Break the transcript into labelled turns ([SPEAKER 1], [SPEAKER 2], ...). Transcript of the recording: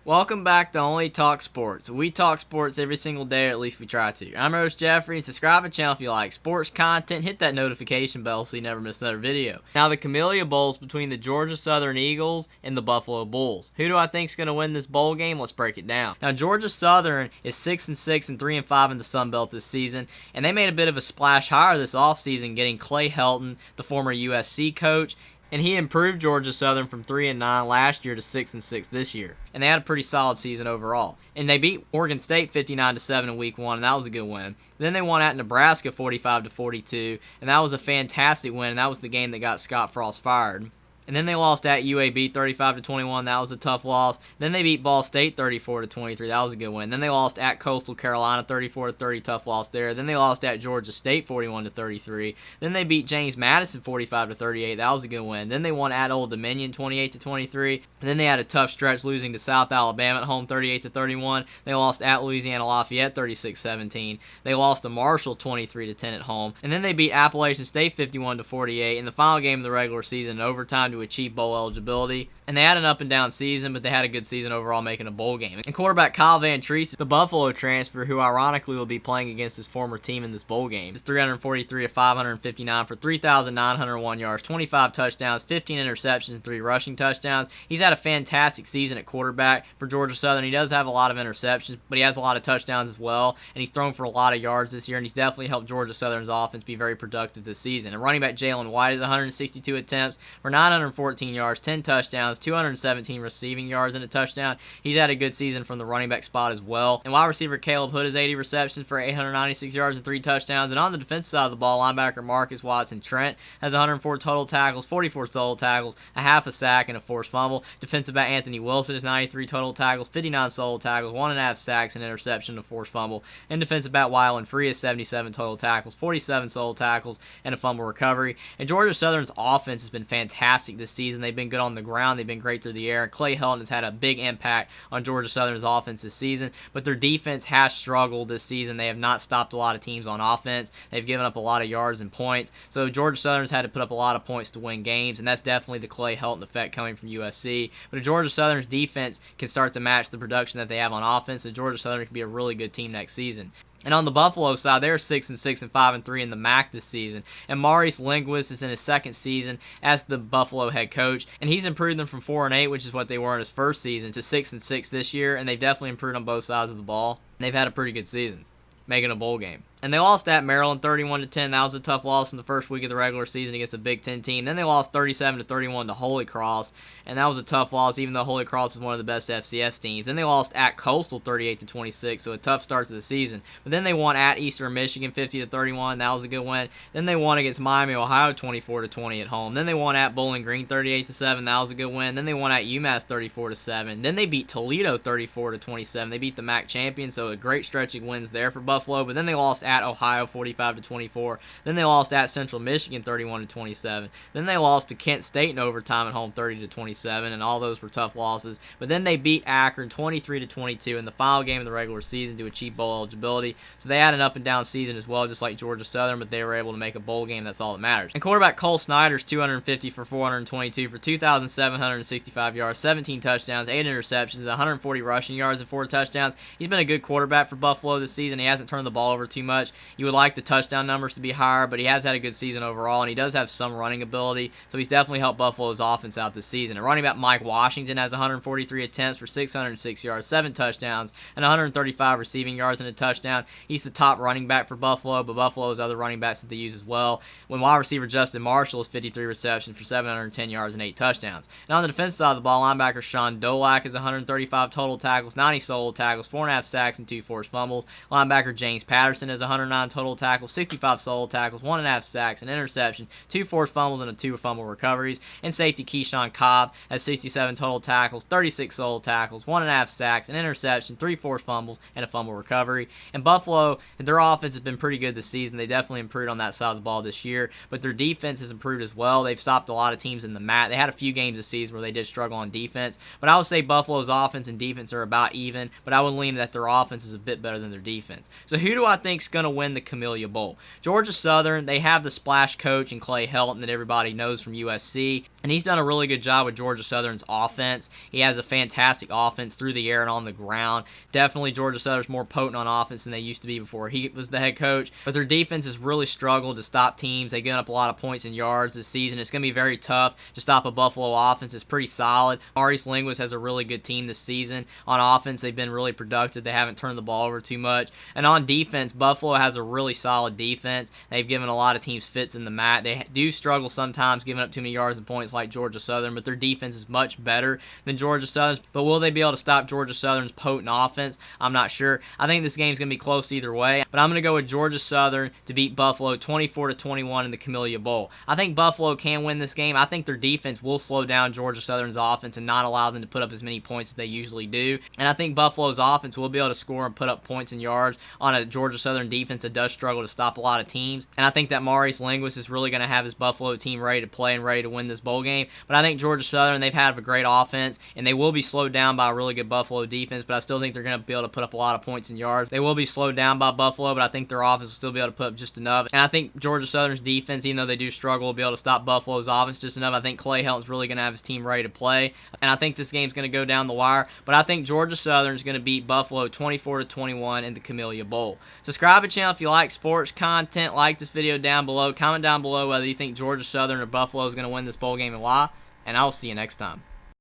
[SPEAKER 1] Welcome back to Only Talk Sports. We talk sports every single day, or at least we try to. I'm your host Jeffrey, and subscribe to the channel if you like sports content. Hit that notification bell so you never miss another video. Now, the Camellia Bowl is between the Georgia Southern Eagles and the Buffalo Bulls. Who do I think is going to win this bowl game? Let's break it down. Now, Georgia Southern is 6-6 and 3-5 in the Sun Belt this season, and they made a bit of a splash hire this offseason, getting Clay Helton, the former USC coach. And he improved Georgia Southern from 3-9 last year to 6-6 this year. And they had a pretty solid season overall. And they beat Oregon State 59-7 in week 1, and that was a good win. Then they won at Nebraska 45-42, and that was a fantastic win, and that was the game that got Scott Frost fired. And then they lost at UAB 35-21. That was a tough loss. Then they beat Ball State 34-23. That was a good win. Then they lost at Coastal Carolina 34-30. Tough loss there. Then they lost at Georgia State 41-33. Then they beat James Madison 45-38. That was a good win. Then they won at Old Dominion 28-23. Then they had a tough stretch, losing to South Alabama at home 38-31. They lost at Louisiana Lafayette 36-17. They lost to Marshall 23-10 at home. And then they beat Appalachian State 51-48 in the final game of the regular season in overtime to achieve bowl eligibility. And they had an up and down season, but they had a good season overall, making a bowl game. And quarterback Kyle Van Treese, the Buffalo transfer, who ironically will be playing against his former team in this bowl game, is 343 of 559 for 3,901 yards, 25 touchdowns, 15 interceptions, and 3 rushing touchdowns. He's had a fantastic season at quarterback for Georgia Southern. He does have a lot of interceptions, but he has a lot of touchdowns as well, and he's thrown for a lot of yards this year, and he's definitely helped Georgia Southern's offense be very productive this season. And running back Jalen White has 162 attempts for 914 yards, 10 touchdowns, 217 receiving yards, and a touchdown. He's had a good season from the running back spot as well. And wide receiver Caleb Hood has 80 receptions for 896 yards and 3 touchdowns. And on the defensive side of the ball, linebacker Marcus Watson Trent has 104 total tackles, 44 solo tackles, a half a sack, and a forced fumble. Defensive back Anthony Wilson has 93 total tackles, 59 solo tackles, 1.5 sacks, an interception, and a forced fumble. And defensive back Wyland Free has 77 total tackles, 47 solo tackles, and a fumble recovery. And Georgia Southern's offense has been fantastic this season. They've been good on the ground. They've been great through the air. And Clay Helton has had a big impact on Georgia Southern's offense this season. But their defense has struggled this season. They have not stopped a lot of teams on offense. They've given up a lot of yards and points. So Georgia Southern's had to put up a lot of points to win games. And that's definitely the Clay Helton effect coming from USC. But if Georgia Southern's defense can start to match the production that they have on offense, then Georgia Southern can be a really good team next season. And on the Buffalo side, they're 6-6 and 5-3 in the MAC this season. And Maurice Linguist is in his second season as the Buffalo head coach, and he's improved them from 4-8, which is what they were in his first season, to 6-6 this year. And they've definitely improved on both sides of the ball. They've had a pretty good season, making a bowl game. And they lost at Maryland 31-10. That was a tough loss in the first week of the regular season against a Big Ten team. Then they lost 37-31 to Holy Cross, and that was a tough loss, even though Holy Cross is one of the best FCS teams. Then they lost at Coastal 38-26, so a tough start to the season. But then they won at Eastern Michigan 50-31. That was a good win. Then they won against Miami, Ohio 24-20 at home. Then they won at Bowling Green 38-7. That was a good win. Then they won at UMass 34-7. Then they beat Toledo 34-27. They beat the MAC champion, so a great stretch of wins there for Buffalo. But then they lost at Ohio 45-24. Then they lost at Central Michigan 31-27. Then they lost to Kent State in overtime at home 30-27, and all those were tough losses. But then they beat Akron 23-22 in the final game of the regular season to achieve bowl eligibility. So they had an up and down season as well, just like Georgia Southern, but they were able to make a bowl game. That's all that matters. And quarterback Cole Snyder's 250 for 422 for 2,765 yards, 17 touchdowns, 8 interceptions, 140 rushing yards, and 4 touchdowns. He's been a good quarterback for Buffalo this season. He hasn't turned the ball over too much. You would like the touchdown numbers to be higher, but he has had a good season overall, and he does have some running ability, so he's definitely helped Buffalo's offense out this season. And running back Mike Washington has 143 attempts for 606 yards, 7 touchdowns, and 135 receiving yards and a touchdown. He's the top running back for Buffalo, but Buffalo has other running backs that they use as well. When wide receiver Justin Marshall has 53 receptions for 710 yards and 8 touchdowns. And on the defensive side of the ball, linebacker Sean Dolak has 135 total tackles, 90 solo tackles, 4.5 sacks, and 2 forced fumbles. Linebacker James Patterson has 109 total tackles, 65 solo tackles, 1.5 sacks, an interception, 2 forced fumbles, and 2 fumble recoveries. And safety Keyshawn Cobb has 67 total tackles, 36 solo tackles, 1.5 sacks, an interception, 3 forced fumbles, and a fumble recovery. And Buffalo, their offense has been pretty good this season. They definitely improved on that side of the ball this year, but their defense has improved as well. They've stopped a lot of teams in the mat. They had a few games this season where they did struggle on defense, but I would say Buffalo's offense and defense are about even, but I would lean that their offense is a bit better than their defense. So who do I think is going going to win the Camellia Bowl? Georgia Southern, they have the splash coach in Clay Helton that everybody knows from USC, and he's done a really good job with Georgia Southern's offense. He has a fantastic offense through the air and on the ground. Definitely Georgia Southern's more potent on offense than they used to be before he was the head coach, but their defense has really struggled to stop teams. They've given up a lot of points and yards this season. It's going to be very tough to stop a Buffalo offense. It's pretty solid. Maurice Linguist has a really good team this season. On offense, they've been really productive. They haven't turned the ball over too much. And on defense, Buffalo has a really solid defense. They've given a lot of teams fits in the mat. They do struggle sometimes giving up too many yards and points like Georgia Southern, but their defense is much better than Georgia Southern's. But will they be able to stop Georgia Southern's potent offense? I'm not sure. I think this game's going to be close either way, but I'm going to go with Georgia Southern to beat Buffalo 24-21 in the Camellia Bowl. I think Buffalo can win this game. I think their defense will slow down Georgia Southern's offense and not allow them to put up as many points as they usually do. And I think Buffalo's offense will be able to score and put up points and yards on a Georgia Southern defense that does struggle to stop a lot of teams. And I think that Maurice Linguist is really going to have his Buffalo team ready to play and ready to win this bowl game. But I think Georgia Southern, they've had a great offense, and they will be slowed down by a really good Buffalo defense, but I still think they're going to be able to put up a lot of points and yards. They will be slowed down by Buffalo, but I think their offense will still be able to put up just enough. And I think Georgia Southern's defense, even though they do struggle, will be able to stop Buffalo's offense just enough. I think Clay Helton's really going to have his team ready to play, and I think this game's going to go down the wire. But I think Georgia Southern is going to beat Buffalo 24-21 in the Camellia Bowl. Subscribe to the channel if you like sports content. Like this video down below. Comment down below whether you think Georgia Southern or Buffalo is going to win this bowl game and why. And I'll see you next time.